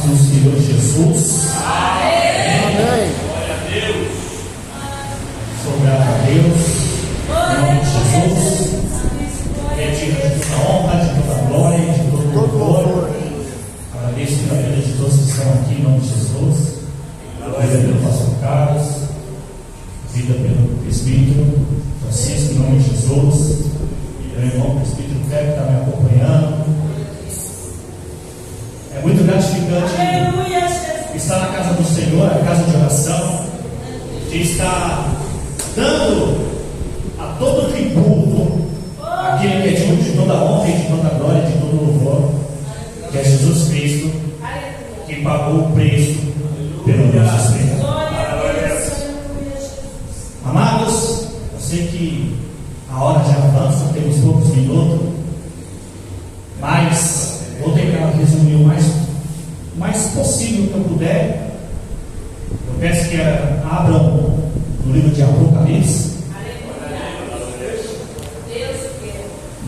no Senhor Jesus. Amém. Glória a Deus. Sou grato a Deus, em nome de Jesus. Retiro de toda honra, de toda glória e de todo louvor. Agradeço pela vida de todos que estão aqui, em nome de Jesus. Vida pelo pastor Carlos, vida pelo presbítero Francisco, em nome de Jesus. Meu irmão presbítero Fé, que está me acompanhando. É muito gratificante estar na casa do Senhor, a casa de oração, de estar dando a todo tributo aquele que é digno de toda honra e de toda glória, de todo louvor, que é Jesus Cristo, que pagou o preço pelo nosso pecado. Amados, eu sei que a hora já avança, temos poucos minutos, mas vou tentar resumir o mais possível que eu puder. Eu peço que abram no livro de Apocalipse.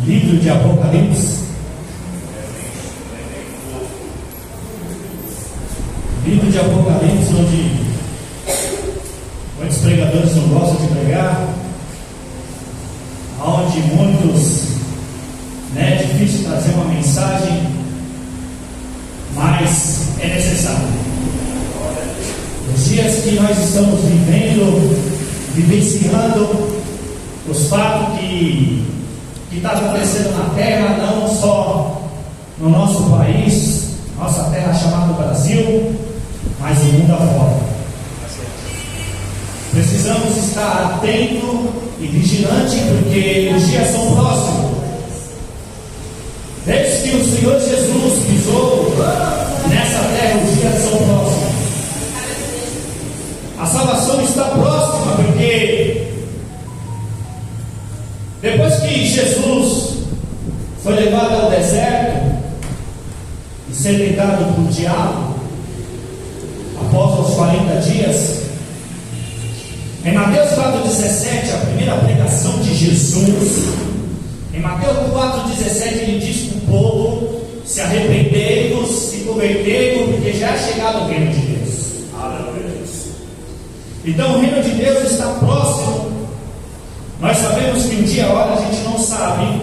Livro de Apocalipse. Livro de Apocalipse, onde muitos pregadores não gostam de pregar, onde muitos, é difícil trazer uma mensagem, mas é necessário. Os dias que nós estamos vivenciando, os fatos que está acontecendo na terra, não só no nosso país, nossa terra chamada Brasil, mas no mundo afora. Precisamos estar atento e vigilante, porque os dias são próximos. Desde que o Senhor Jesus pisou nessa terra, os dias são próximos. A salvação está próxima, porque depois que Jesus foi levado ao deserto e ser tentado por diabo, após os 40 dias, em Mateus 4,17, a primeira pregação de Jesus, em Mateus 4,17, ele diz para o povo: se arrependei-vos, se convertei-vos, porque já é chegado o reino de Deus. Aleluia. Então o reino de Deus está próximo. Nós sabemos que um dia, a hora, a gente não sabe,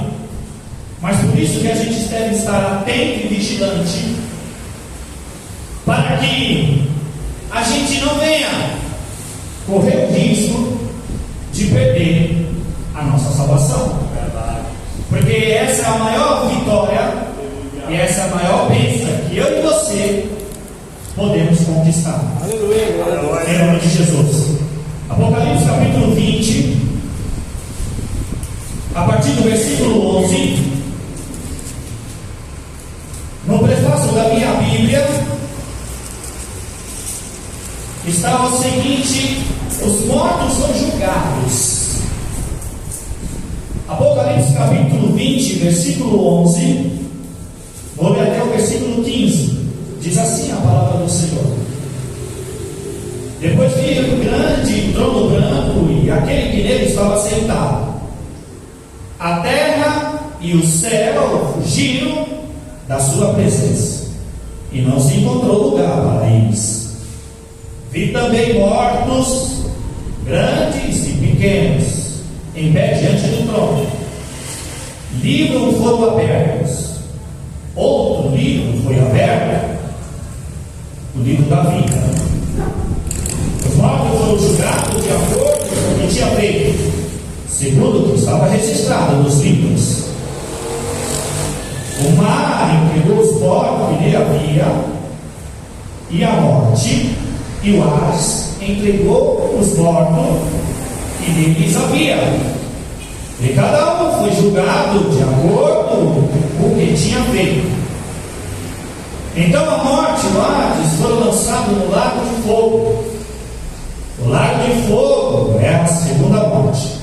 mas por isso que a gente deve estar atento e vigilante, para que a gente não venha correr o risco de perder a nossa salvação. Porque essa é a maior vitória e essa é a maior bênção que eu e você podemos conquistar. Aleluia. Em nome de Jesus. Apocalipse capítulo 20, a partir do versículo 11. No prefácio da minha Bíblia está o seguinte: os mortos são julgados. Apocalipse capítulo 20, versículo 11, vou ler até o versículo 15. Diz assim a palavra do Senhor: depois vi um grande trono branco e aquele que nele estava sentado. A terra e o céu fugiram da sua presença, e não se encontrou lugar para eles. Vi também mortos, grandes e pequenos, em pé diante do trono. Livros foram abertos. Outro livro foi aberto, o livro da vida. Os mortos foram julgados de acordo com o que tinha feito, segundo o que estava registrado nos livros. O mar entregou os mortos que nele havia, e a morte e o Hades entregou os mortos que neles havia, e cada um foi julgado de acordo com o que tinha feito. Então a morte e o Hades foram lançados no lago de fogo. O lago de fogo é a segunda morte.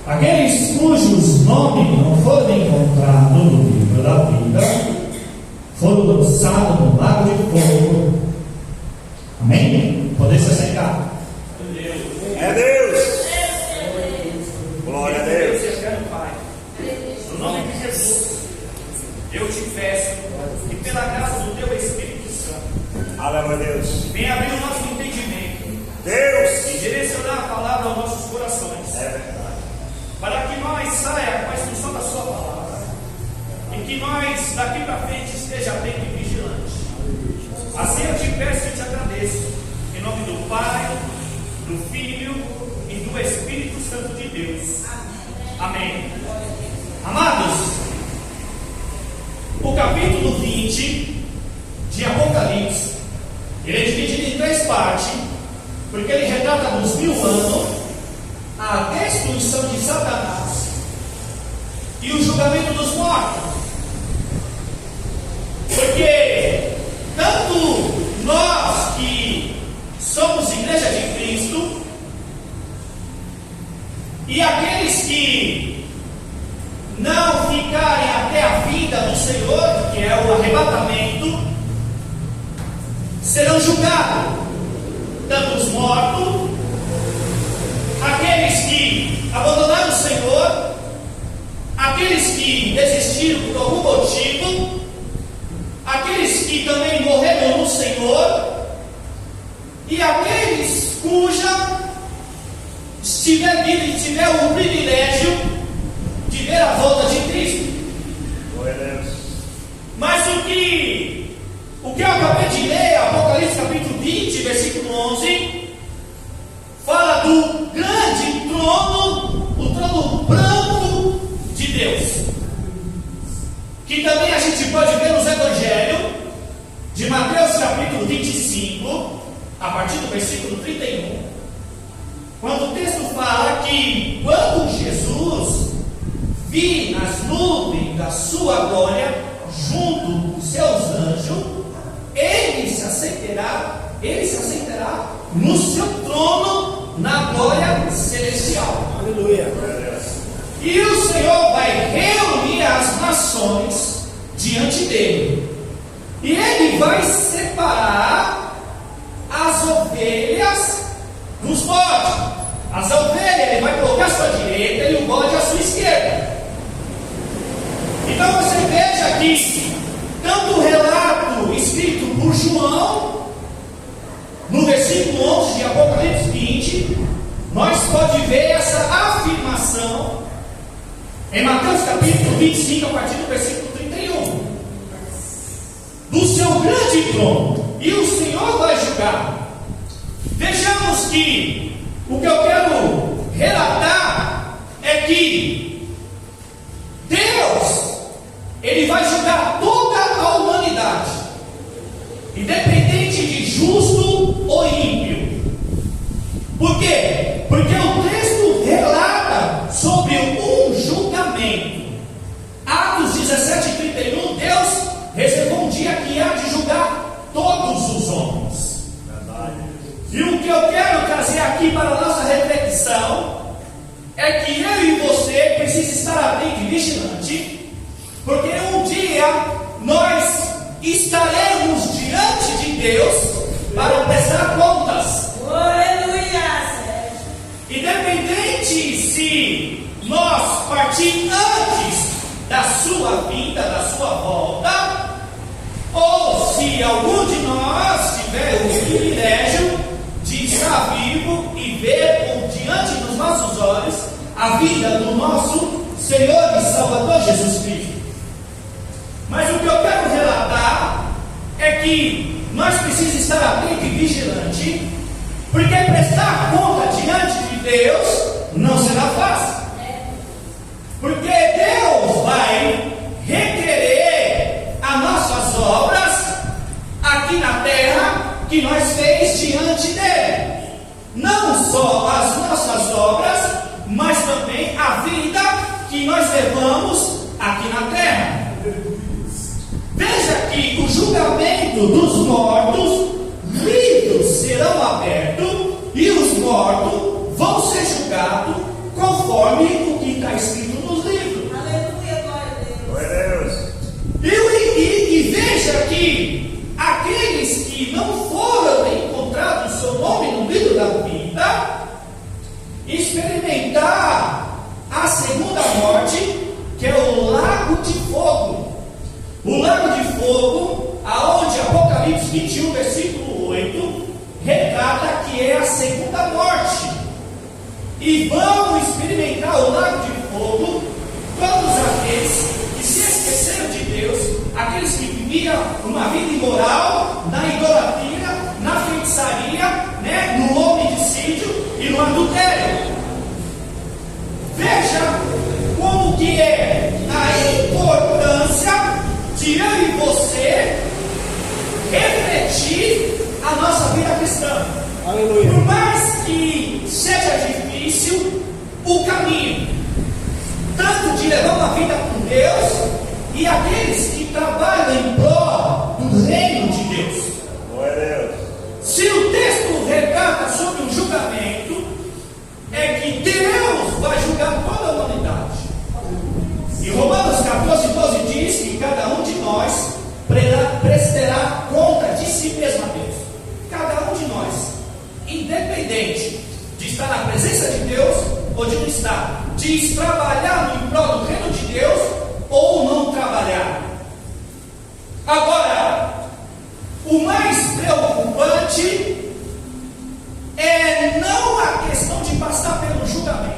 Aqueles cujos nomes não foram encontrados no livro da vida foram lançados no lago de fogo. Amém? Poder se assentar. É Deus. Glória a Deus. Pai, no nome de Jesus, eu te peço que pela graça do teu Espírito Aleluia, Deus. Venha abrir o nosso entendimento. Deus. E direcionar a palavra aos nossos corações. É verdade. Para que nós saia com a instrução da sua palavra. E que nós, daqui para frente, esteja atento e vigilante. Assim eu te peço e te agradeço. Em nome do Pai, do Filho e do Espírito Santo de Deus. Amém. Amados, o capítulo 20 de Apocalipse, ele é dividido em 3 partes, porque ele retrata nos 1000 anos a destruição de Satanás e o julgamento dos mortos. Porque tanto nós que somos igreja de Cristo e aqueles que não ficarem até a vinda do Senhor, que é o arrebatamento, serão julgados, tanto os mortos, aqueles que abandonaram o Senhor, aqueles que desistiram por algum motivo, aqueles que também morreram no Senhor, e aqueles cuja tiver o privilégio de ver a volta de Cristo. Glória a Deus. Mas o que eu acabei de ler, Apocalipse capítulo 20, versículo 11, fala do grande trono, o trono branco de Deus, que também a gente pode ver nos Evangelhos de Mateus capítulo 25, a partir do versículo 31, quando o texto fala que quando Jesus vir nas nuvens da sua glória, junto com seus anjos, ele se assentará no seu trono na glória celestial. Aleluia. E o Senhor vai reunir as nações diante dele, e ele vai separar as ovelhas dos bodes. As ovelhas ele vai colocar à sua direita e o bode à sua esquerda. Então você veja aqui, tanto o relato escrito por João, no versículo 11 de Apocalipse 20, nós podemos ver essa afirmação em Mateus capítulo 25, a partir do versículo 31, do seu grande trono, e o Senhor vai julgar. Vejamos que o que eu quero relatar é que Deus, ele vai julgar toda a humanidade, independente de justo ou ímpio. Por quê? Porque o texto relata sobre um julgamento. Atos 17 e 31, Deus reservou um dia que há de julgar todos os homens. E o que eu quero trazer aqui para a nossa reflexão é que eu e você precisamos estar atento e vigilante, porque um dia nós estaremos diante de Deus para prestar contas. Independente se nós partir antes da sua vinda, da sua volta, ou se algum de nós tiver o privilégio de estar vivo e ver diante dos nossos olhos a vida do nosso Senhor e Salvador Jesus Cristo. Mas o que eu quero relatar é que nós precisamos estar atento e vigilante, porque prestar conta diante de Deus não será fácil. Porque Deus vai requerer as nossas obras aqui na terra que nós fez diante dele. Não só as nossas obras, mas também a vida que nós levamos aqui na terra. Veja que o julgamento dos mortos, livros serão abertos e os mortos vão ser julgados conforme o que está escrito nos livros. Aleluia, glória a Deus. E veja que aqueles que não foram encontrados seu nome no livro da vida, experimentar a segunda morte, que é o lago de fogo. O lago de fogo, aonde Apocalipse 21, versículo e vão experimentar o lago de fogo todos aqueles que se esqueceram de Deus, aqueles que viviam uma vida imoral, na idolatria, na feitiçaria, né, no homicídio e no adultério. Veja como que é a importância de eu e você refletir a nossa vida cristã. Aleluia. Por mais que seja difícil o caminho, tanto de levar uma vida com Deus e aqueles que trabalham em prol do reino de Deus. Glória a Deus. Se o texto retrata sobre um julgamento, é que Deus vai julgar toda a humanidade. E Romanos 14:12 diz que cada um de nós prestará conta de si mesmo a Deus. Cada um de nós, independente de estar na presença de Deus ou de não estar, de trabalhar em prol do reino de Deus ou não trabalhar. Agora, o mais preocupante é não a questão de passar pelo julgamento,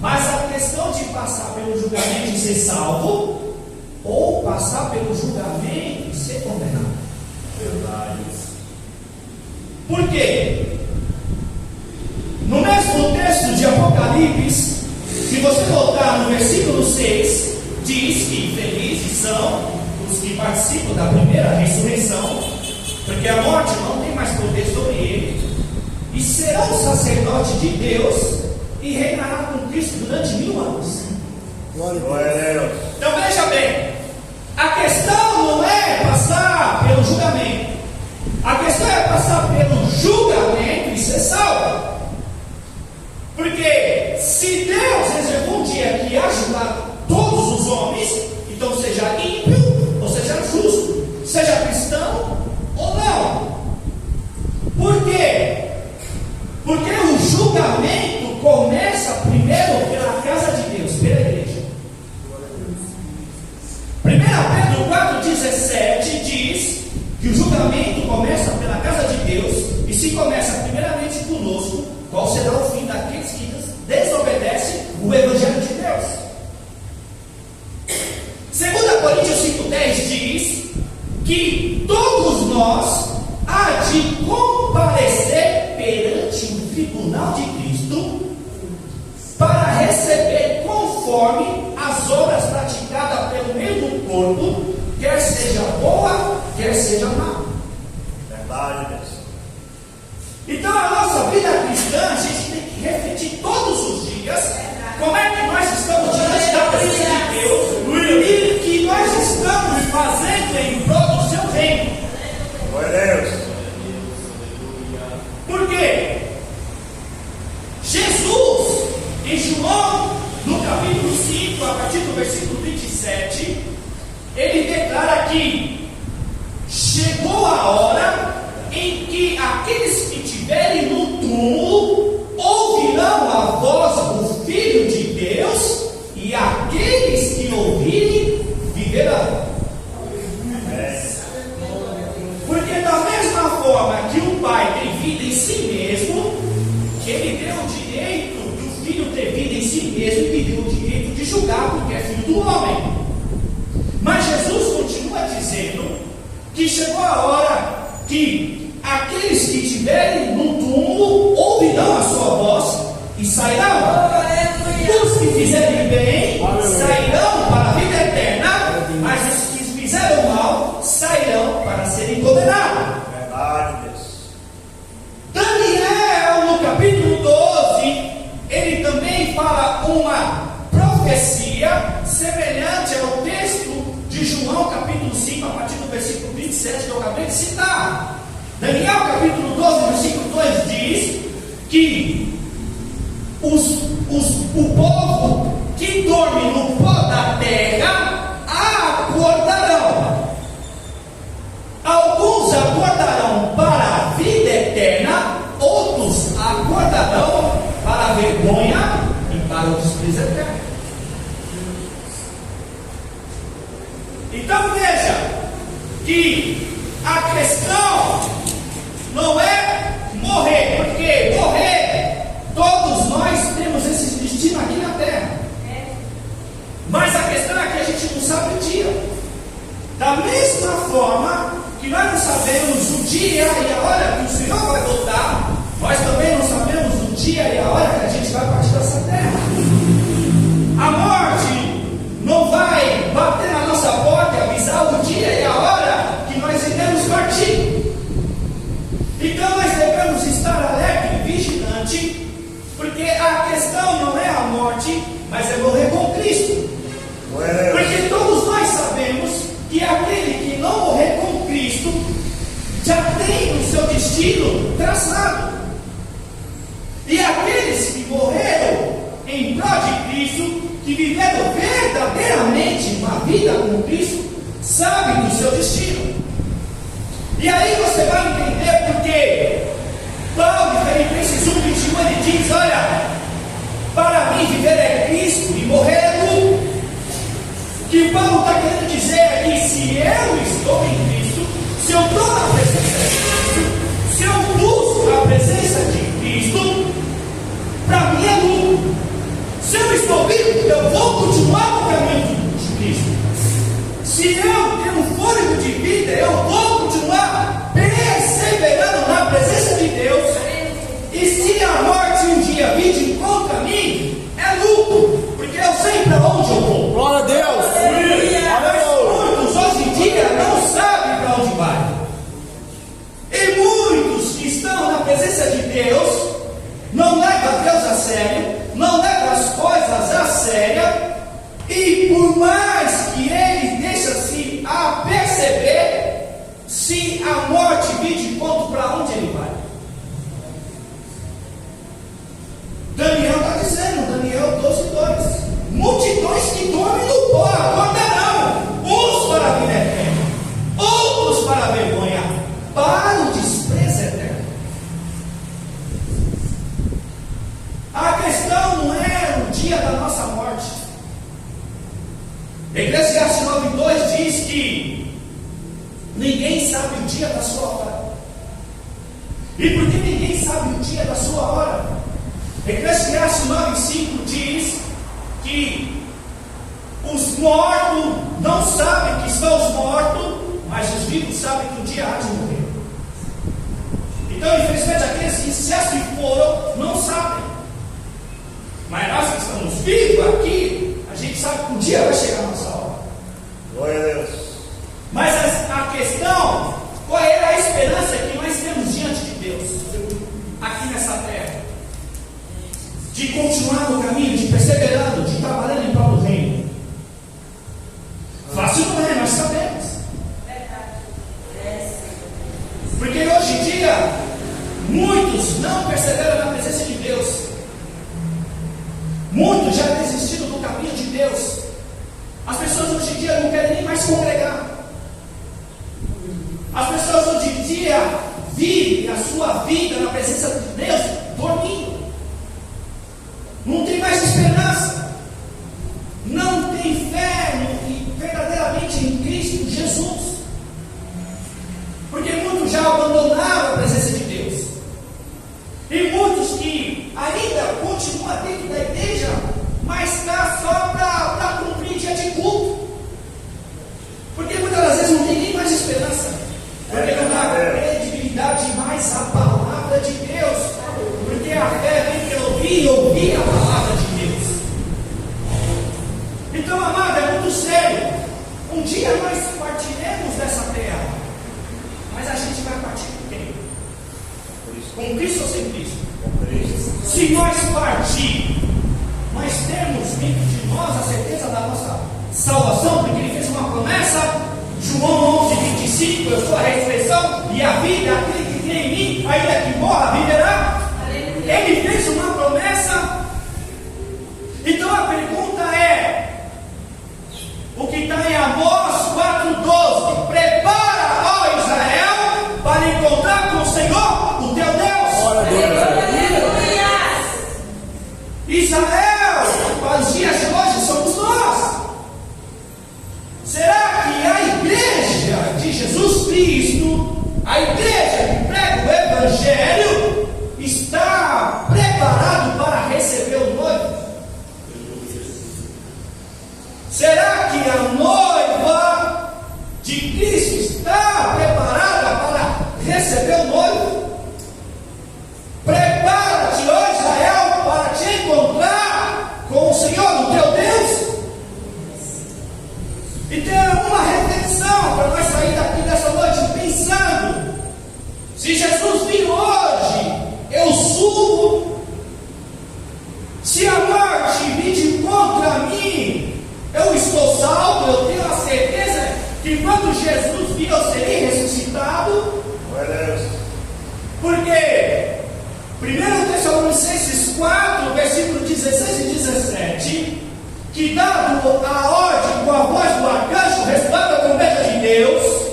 mas a questão de passar pelo julgamento e ser salvo, ou passar pelo julgamento e ser condenado. Verdade. Por quê? No mesmo texto de Apocalipse, se você voltar no versículo 6, diz que felizes são os que participam da primeira ressurreição, porque a morte não tem mais poder sobre eles, e serão sacerdotes de Deus e reinará com Cristo durante 1000 anos. Glória a Deus. Então veja bem, a questão não é passar pelo julgamento, a questão é passar pelo julgamento e ser salvo. Porque se Deus reservou um dia que ia julgar todos os homens, então seja ímpio ou seja justo, seja cristão ou não. Por quê? Porque o julgamento começa primeiro pela casa de Deus, pela igreja. 1 Pedro 4,17 diz que o julgamento começa pela casa de Deus, e se começa primeiramente conosco, qual será o fim daqueles que desobedecem o Evangelho de Deus? 2 Coríntios 5,10 diz que todos nós há de comparecer perante o tribunal de Cristo para receber conforme as obras praticadas pelo meio do corpo, quer seja boa, quer seja má. Verdade, Deus. Então a nossa vida cristã, a gente tem que refletir todos os dias como é que nós estamos diante da presença de Deus e que nós estamos fazendo em prol do seu reino. Glória a Deus. Por quê? Jesus, em João, no capítulo 5, a partir do versículo 27, ele declara que chegou a hora em que aqueles que estiverem no túmulo ouvirão a voz do Filho de Deus, e aqueles que ouvirem viverão. Porque da mesma forma que o Pai tem vida em si mesmo, que ele deu o direito do Filho ter vida em si mesmo, e lhe deu o direito de julgar, porque é filho do homem. Mas Jesus continua dizendo que chegou a hora que aqueles que estiverem no túmulo ouvirão a sua voz e sairão. Os que fizerem bem sairão para a vida eterna, mas os que fizeram mal sairão para serem condenados. Verdade, Deus. Daniel, no capítulo 12, ele também fala uma profecia semelhante ao texto de João, capítulo 5, a partir do versículo 27, que eu acabei de citar. Daniel, capítulo 12, versículo 2 diz que o povo que dorme no pó da terra acordarão. Alguns acordarão para a vida eterna, outros acordarão para a vergonha e para o desprezo eterno. Então veja que a questão não é morrer, porque morrer destino aqui na terra. Mas a questão é que a gente não sabe o dia. Da mesma forma que nós não sabemos o dia e a hora que o Senhor vai voltar, nós também não sabemos o dia e a hora que a gente vai partir dessa terra. A morte não vai bater na nossa porta e avisar o dia e a hora que nós iremos partir. Então nós devemos estar alerta e vigilante, porque a questão não é a morte, mas é morrer com Cristo. Porque todos nós sabemos que aquele que não morrer com Cristo já tem o seu destino traçado. E aqueles que morreram em prol de Cristo, que viveram verdadeiramente uma vida com Cristo, sabem do seu destino. E aí você vai entender porque Paulo, em Filipenses 1:21, ele diz: olha, para mim viver é Cristo e morrer é lucro. O que Paulo está querendo dizer é que se eu estou em Cristo, se eu estou na presença de Cristo, se eu busco a presença de Cristo, para mim é lucro. Se eu estou vivo, eu vou continuar no caminho de Cristo. Se eu tenho um fôlego de vida, eu vou continuar perseverando na presença de Deus. E se a morte um dia vir de encontro a mim, é lucro, porque eu sei para onde eu vou. Glória a Deus! Mas muitos hoje em dia não sabem para onde vai. E muitos que estão na presença de Deus não levam Deus a sério, não levam as coisas a sério, e por mais que ele deixa-se a perceber, se a morte vir de encontro, para onde ele vai? Daniel está dizendo, Daniel 12:2, multidões que dormem no pó acordarão, uns para a vida eterna, outros para a vergonha, para o desprezo eterno. A questão não é o dia da nossa morte. Eclesiastes 9:2 diz que ninguém sabe o dia da sua hora. E por que ninguém sabe o dia da sua hora? Eclesiastes 9:5 diz que os mortos não sabem que estão os mortos, mas os vivos sabem que um dia há de morrer. Então, infelizmente, aqueles que já se foram não sabem. Mas nós que estamos vivos aqui, a gente sabe que um dia vai chegar a nossa hora. Glória a Deus. Mas a questão, qual é a esperança que nós temos diante de Deus, aqui nessa terra? De continuar no caminho, de perseverando, de trabalhando em prol do reino. Fácil não é, nós sabemos. Porque hoje em dia, muitos não perseveram na presença de Deus. Muitos já desistiram do caminho de Deus. As pessoas hoje em dia não querem nem mais congregar. As pessoas hoje em dia vivem a sua vida na presença de Deus dormindo. Não tem mais esperança. Não tem fé verdadeiramente em Cristo Jesus. Porque muitos já abandonaram a presença de Deus. E muitos que ainda continuam dentro da igreja, mas está só para cumprir dia de culto. Porque muitas das vezes não tem nem mais esperança. Porque não dá credibilidade mais à palavra de Deus. Porque a fé vem pelo ouvir e ouvir a palavra de Deus. Então, amado, é muito sério. Um dia nós partiremos dessa terra. Mas a gente vai partir com quem? Com Cristo ou sem Cristo? Com Cristo. Se nós partir, nós temos dentro de nós a certeza da nossa salvação, porque Ele fez uma promessa. João 11:25, eu sou a ressurreição e a vida, aquele que crê em mim, ainda que morra, viverá. Ele fez uma promessa. Então a pergunta é: o que está em Amós 4:12, prepara, ó Israel, para encontrar com o Senhor, o teu Deus. Glória a Deus. Israel, para os dias de hoje somos nós. Será que a igreja de Jesus Cristo, a igreja que prega o Evangelho, está preparado para receber o noivo? Se Jesus vir hoje, eu subo. Se a morte vir contra mim, eu estou salvo. Eu tenho a certeza que quando Jesus vir, eu serei ressuscitado. Porque 1 Tessalonicenses 4, versículo 16 e 17, que dado a ordem com a voz do arcanjo, ressoando a trombeta de Deus,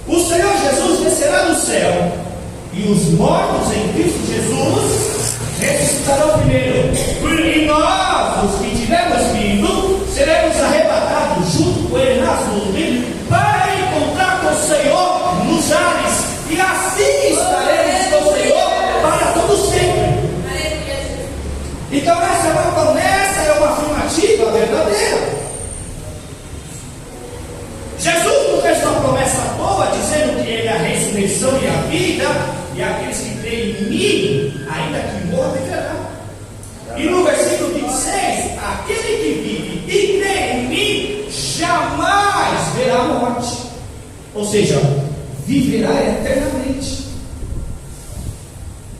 o Senhor Jesus descerá do céu, e os mortos em Cristo Jesus ressuscitarão primeiro. E nós, os que tivermos vindo, seremos arrebatados junto com Ele nas nuvens, para encontrar com o Senhor nos ares, e assim estaremos com o Senhor para todo sempre. Então essa é uma promessa, é uma afirmativa verdadeira. Jesus não fez uma promessa boa, dizendo que Ele é a ressurreição e a vida, e aqueles que creem em mim, ainda que morram, viverão. E no versículo 26, aquele que vive e crê em mim, jamais verá a morte. Ou seja, viverá eternamente.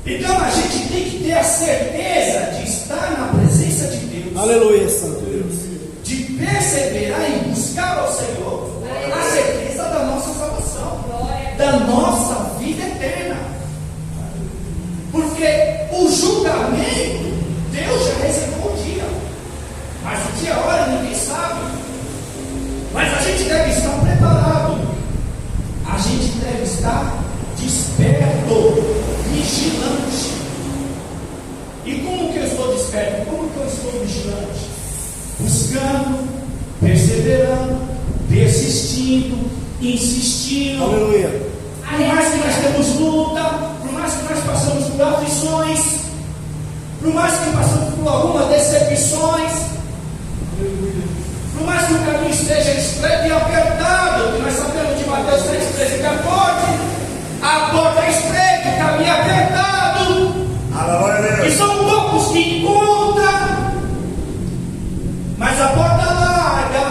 Então a gente tem que ter a certeza de estar na presença de Deus. Aleluia, Santo Deus. De perseverar e buscar ao Senhor a certeza da nossa salvação, da nossa vida eterna. Porque o julgamento, Deus já reservou o dia, mas o dia e a hora ninguém sabe. Mas a gente deve estar preparado, a gente deve estar desperto, vigilante. E como que eu estou desperto? Como que eu estou vigilante? Buscando, perseverando, persistindo, insistindo. Aleluia. Por mais que nós temos luta, por mais que nós passamos por aflições, por mais que passamos por algumas decepções, por mais que o caminho esteja estreito e apertado, que nós sabemos de Mateus 3,13 que a porta é estreita, o caminho é apertado, e são poucos que encontram, mas a porta larga,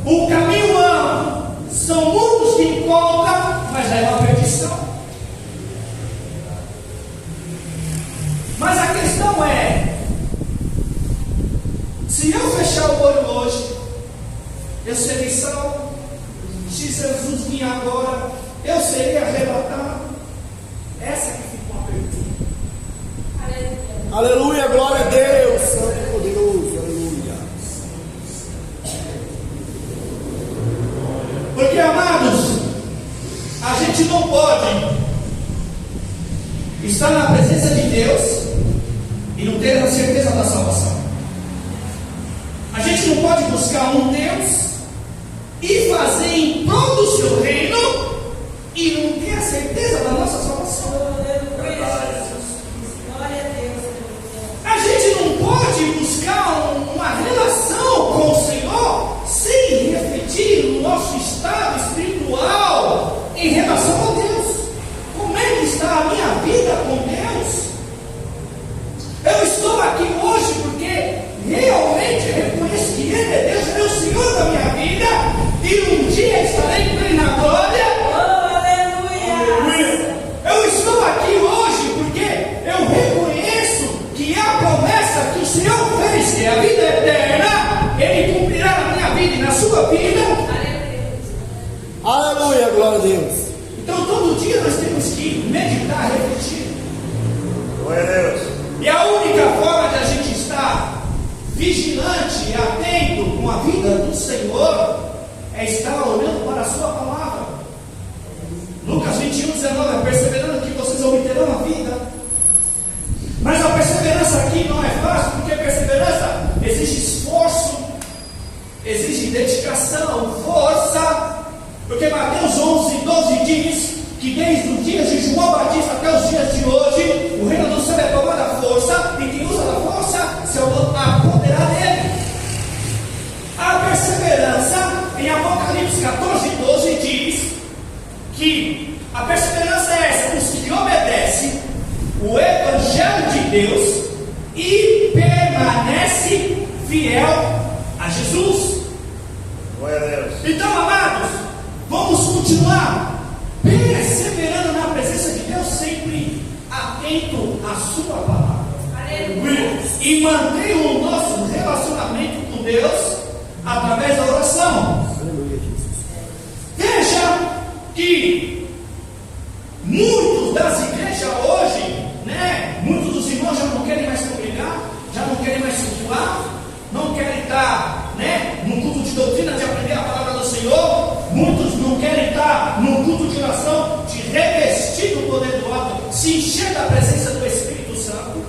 o caminho amplo, são muitos que encontram, mas leva à perdição. Mas a questão é, se eu fechar o olho hoje, eu serei salvo. Se Jesus vir agora, eu serei arrebatado. Essa que fica uma pergunta. Aleluia, glória a Deus, Santo poderoso, aleluia. Porque, amados, a gente não pode estar na presença de Deus e não ter a certeza da salvação. A gente não pode buscar um Deus e fazer em prol do seu reino e não ter a certeza da nossa salvação. A gente não pode buscar uma relação com o Senhor sem refletir no nosso estado espiritual em relação a Deus. Como é que está a minha vida com Deus? Eu estou aqui hoje porque realmente reconheço que Ele é Deus, Ele é o Senhor da minha vida, e um dia estarei em plena glória. Eu estou aqui hoje porque eu reconheço que a promessa que o Senhor fez, que é a vida eterna, Ele cumprirá na minha vida e na sua vida. Aleluia, glória a Deus. Então todo dia nós temos que meditar, refletir. Glória a Deus. E a única forma de a gente estar vigilante e atento com a vida do Senhor é estar olhando para a sua palavra. Lucas 21:19, é perseverando que vocês obterão a vida. Mas a perseverança aqui não é fácil, porque perseverança exige esforço, exige dedicação, força. Porque Mateus 11:12 diz que desde os dias de João Batista até os dias de hoje, o reino do céu é tomado à força, e quem usa da força se apoderará dele. A perseverança, em Apocalipse 14:12 diz que a perseverança é essa, os que obedecem o Evangelho de Deus e permanece fiel a Jesus. Glória a Deus. Então, amados, vamos continuar perseverando na presença de Deus sempre atento à sua palavra. E manter o nosso relacionamento com Deus através da oração. Veja que muitos das igrejas hoje, muitos dos irmãos já não querem mais congregar, já não querem mais cultuar, não querem estar num culto de doutrina, de aprender a palavra do Senhor. Muitos não querem estar num culto de oração, de revestir do poder do alto, se encher da presença do Espírito Santo,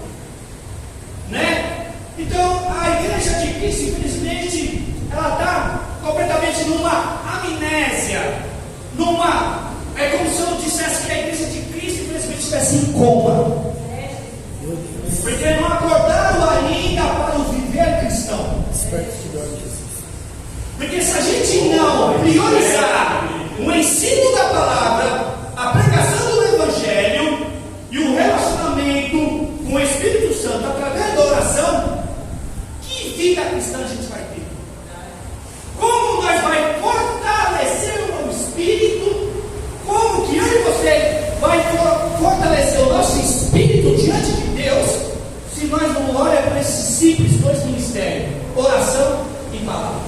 Então a igreja de Cristo, infelizmente, ela está completamente numa amnésia, é como se eu dissesse que a igreja de Cristo, infelizmente, estivesse em coma, porque não acordaram ainda para o viver cristão. Porque se a gente não priorizar o ensino da palavra, a pregação do Evangelho e o relacionamento com o Espírito Santo através da oração, que vida cristã a gente vai ter? Como nós vamos fortalecer o nosso espírito? Como que eu e você vai fortalecer o nosso espírito diante de Deus, se nós não olhamos para esses simples dois ministérios, oração e palavra?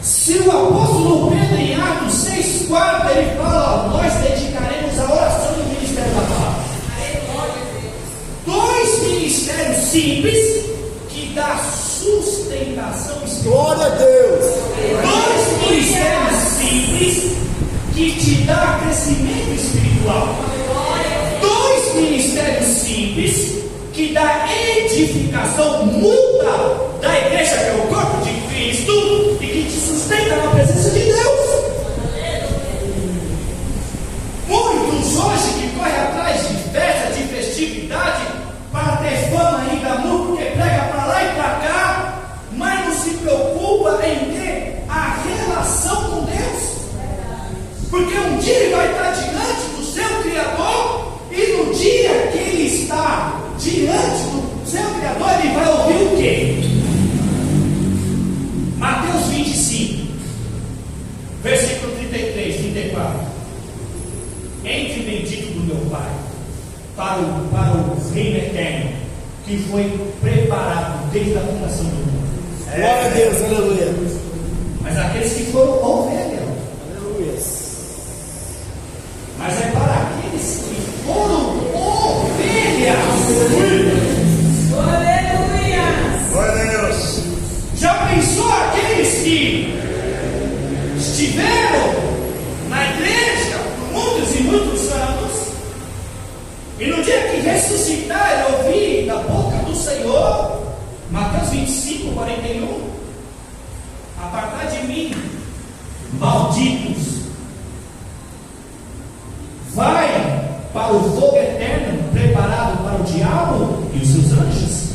Se o apóstolo Pedro em Atos 6,4 ele fala, nós dedicaremos a oração e o ministério da palavra. Dois ministérios simples que dá sustentação espiritual. Glória a Deus. Dois ministérios simples que te dá crescimento espiritual. Dois ministérios simples que dá edificação mútua da igreja, que é o corpo de Cristo, e que te sustenta na presença de Deus. Muitos hoje que correm atrás de festa, de festividade, para ter fama e glamour, porque prega para lá e para cá, mas não se preocupa em ter a relação com Deus. Porque um dia ele vai estar diante do seu Criador, e no dia que ele está diante do seu Criador, ele vai ouvir o quê? Mateus 25, versículo 33, 34. Entre bendito do meu Pai, para o reino eterno, que foi preparado desde a fundação do mundo. Glória a Deus, aleluia. Mas aqueles que foram ovelhas, Aleluia. mas é para aqueles que foram ovelhas. Aleluia! Glória a Deus. Já pensou aqueles que estiveram na igreja por muitos e muitos anos, e no dia que ressuscitar, eu ouvi da boca do Senhor, Mateus 25, 41, apartai de mim, malditos, vai para o fogo eterno, preparado para o diabo e os seus anjos.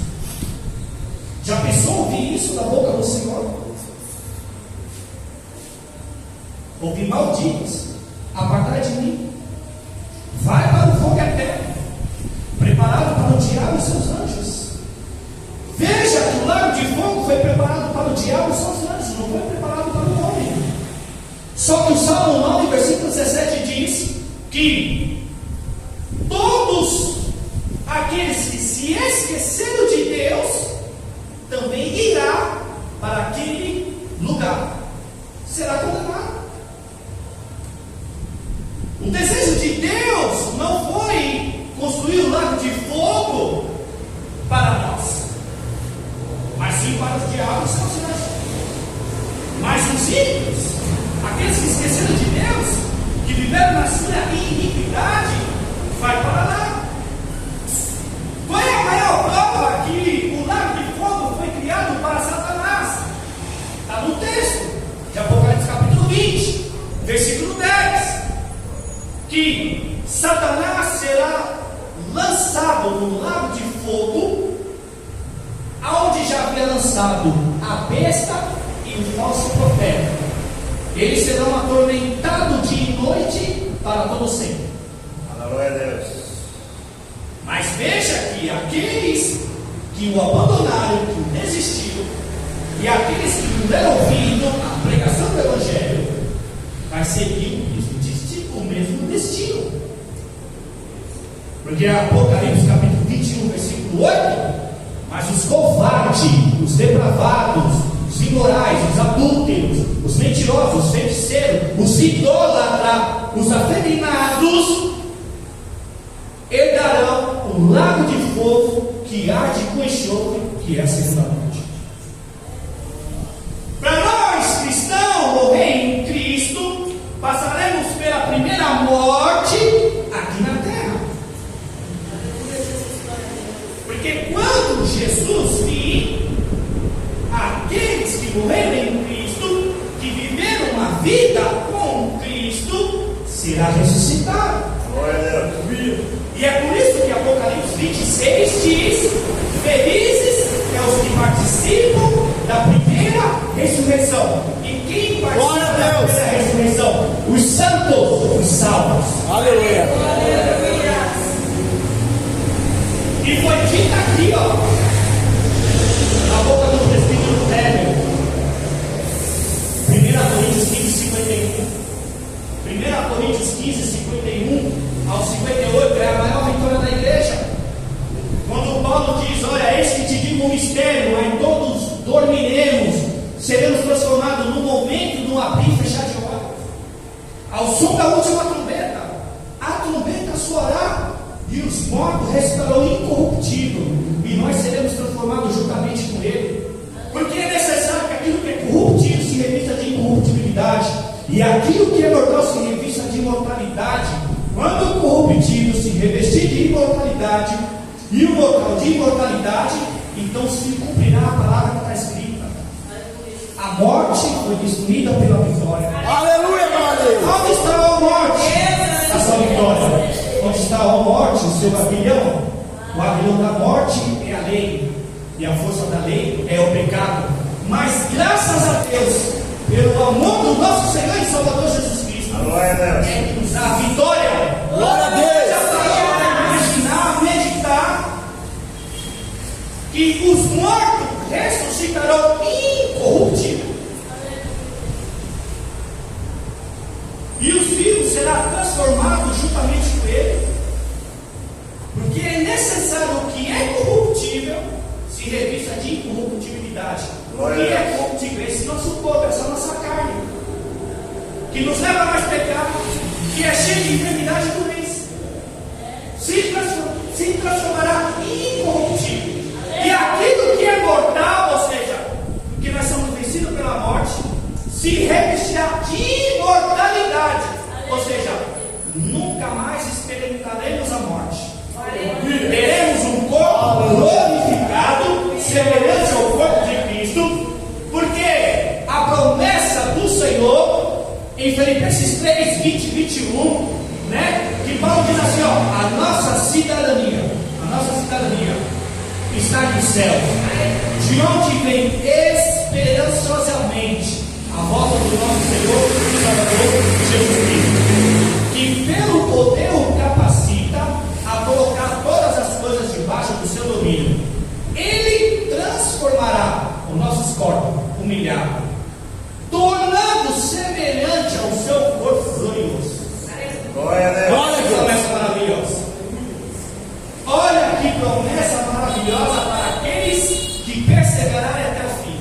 Já pensou ouvir isso da boca do Senhor? Ouvir malditos, apartai de mim, vai para o fogo eterno, preparado para o diabo e seus anjos. Veja que o lago de fogo foi preparado para o diabo e seus anjos, não foi preparado para o homem. Só que o Salmo 9, versículo 17 diz que todos aqueles que se esqueceram de Deus também irá para aquele lugar, será condenado. O desejo de Deus não foi construir o lago de fogo para nós, mas sim para os diabos e seus anjos. Mas os ímpios, aqueles que esqueceram de Deus, que viveram na sua iniquidade, vai para lá. Qual é a maior prova que o lago de fogo foi criado para Satanás? Está no texto de Apocalipse capítulo 20, versículo 10, que Satanás será lançado no lago de fogo, aonde já havia lançado a besta e o falso profeta. Eles serão atormentados dia e noite para todo sempre. Glória a Deus. Mas veja que aqueles que o abandonaram, que o desistiram, e aqueles que não deram ouvido à pregação do Evangelho, vai seguir o mesmo destino. Porque Apocalipse capítulo 21, versículo 8, mas os covardes, os depravados, os imorais, os adúlteros, os mentirosos, os feiticeiros, os idólatras, os afeminados, herdarão o lago de fogo que arde com enxofre, que é a segunda morte. Para nós cristãos, morrer em Cristo, passaremos pela primeira morte aqui na terra. Porque quando Jesus vir, aqueles que morreram em Cristo, que viveram uma vida com Cristo, será ressuscitado. E é por isso que Apocalipse 26 diz: felizes é os que participam da primeira ressurreição. E quem participa da primeira ressurreição? Os santos, os salvos. Aleluia. E foi dito aqui, ó, na boca do presbítero Tério, 1 Coríntios 15, 51. 1 Coríntios 15, 51 ao 58 é a maior vitória da igreja. Quando Paulo diz: olha, eis que te digo um mistério, aí todos dormiremos, seremos transformados no momento de um abrir e fechar de olhos, ao som da última trombeta. A trombeta soará e os mortos restarão incorruptível, e nós seremos transformados juntamente com ele. Porque é necessário que aquilo que é corruptível se revista de incorruptibilidade, e aquilo que é mortal se revista de imortalidade. Quando o corruptível se revestir de imortalidade e o mortal de imortalidade, então se cumprirá a palavra que está escrita: a morte foi destruída pela vitória. Aleluia, glória. Onde está a morte? A sua vitória. Onde está a morte? O seu aguilhão. O aguilhão da morte é a lei, e a força da lei é o pecado. Mas graças a Deus, pelo amor do nosso Senhor e Salvador Jesus Cristo, é que nos dá a vitória. Glória a Deus. Já parou para imaginar, meditar que os mortos ressuscitarão incorruptíveis, e os vivos serão transformados juntamente com ele? Porque é necessário o que é corruptível se revista de incorruptibilidade. O que é corruptível? Esse nosso corpo, essa nossa carne, que nos leva a mais pecado, que é cheio de enfermidade e doença, se transformará em incorruptível. E aquilo que é mortal, ou seja, que nós somos vencidos pela morte, se revestirá de imortalidade. Ou seja, nunca mais experimentaremos a morte. Teremos um corpo glorificado, semelhante ao corpo de Cristo, porque a promessa do Senhor, em Filipenses 3, 20 e 21, né, que Paulo diz assim: ó, a nossa cidadania está no céu, de onde vem esperançosamente a volta do nosso Senhor e Salvador Jesus Cristo, que pelo poder o capacita a colocar todas as coisas debaixo do seu domínio. Ele transformará os nossos corpos humilhados, tornando semelhante ao seu corpo glorioso. Glória a Deus. Olha que promessa maravilhosa. Olha que promessa maravilhosa para aqueles que perseverarem até o fim.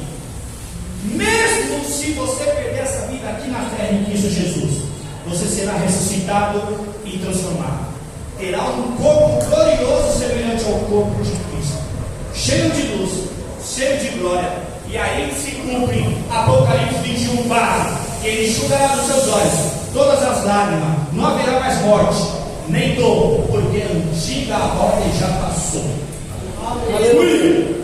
Mesmo se você perder essa vida aqui na terra em Cristo Jesus, você será ressuscitado e transformado. Terá um corpo glorioso semelhante ao corpo de Cristo, cheio de luz, cheio de glória. E aí se cumpre Apocalipse 21, que ele enxugará dos seus olhos todas as lágrimas, não haverá mais morte, nem dor, porque a antiga ordem já passou. Aleluia!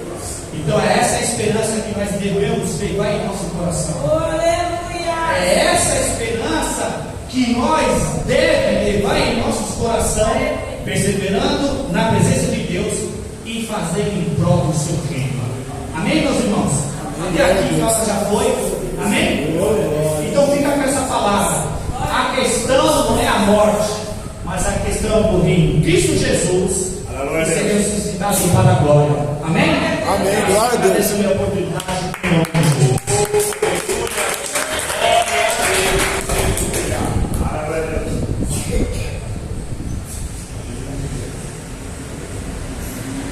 Então é essa a esperança que nós devemos levar em nosso coração. Aleluia! É essa a esperança que nós devemos levar em nossos corações, perseverando na presença de Deus e fazendo em prol do seu reino. Amém, meus irmãos? Até aqui nossa já foi. Amém? Então fica com essa palavra. A questão não é a morte, mas a questão é o reino. Cristo Jesus e ser ressuscitado para a glória. Amém? Amém. Glória a Deus. Agradeço a minha oportunidade.